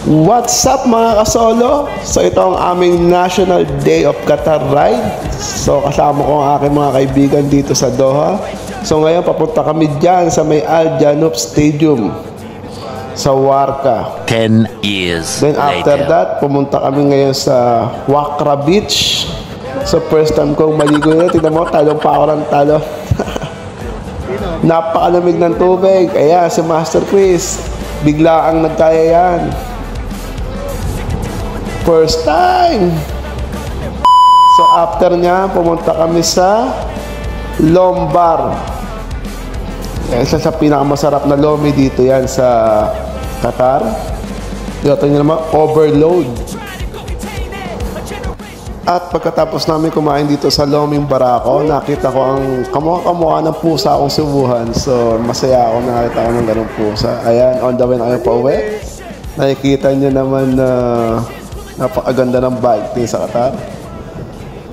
What's up mga kasolo? So ito ang aming National Day of Qatar Ride. So kasama ko ang aking mga kaibigan dito sa Doha. So ngayon papunta kami dyan sa may Al Janoub Stadium sa Warka. 10 years Then after later. that, pumunta kami ngayon sa Wakra Beach. So first time kong maligo yun. Tignan mo, talong pa ako ng talong. Napakalamig ng tubig. Ayan, si Master Chris. Bigla ang nagkaya yan. First time. So after niya, pumunta kami sa Lombar. Yan, isa sa pinakamasarap na lomi dito yan sa Qatar. Dito nyo naman, overload. At pagkatapos namin kumain dito sa Loming Barako, nakita ko ang kamukha ng pusa akong subuhan. So masaya ako nakita ko ng ganong pusa. Ayan, on the way na kayo pa uwi. Nakikita nyo naman na napakaganda ng bike din sa Qatar.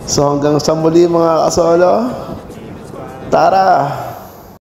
So hanggang sa muli mga kasolo. Tara!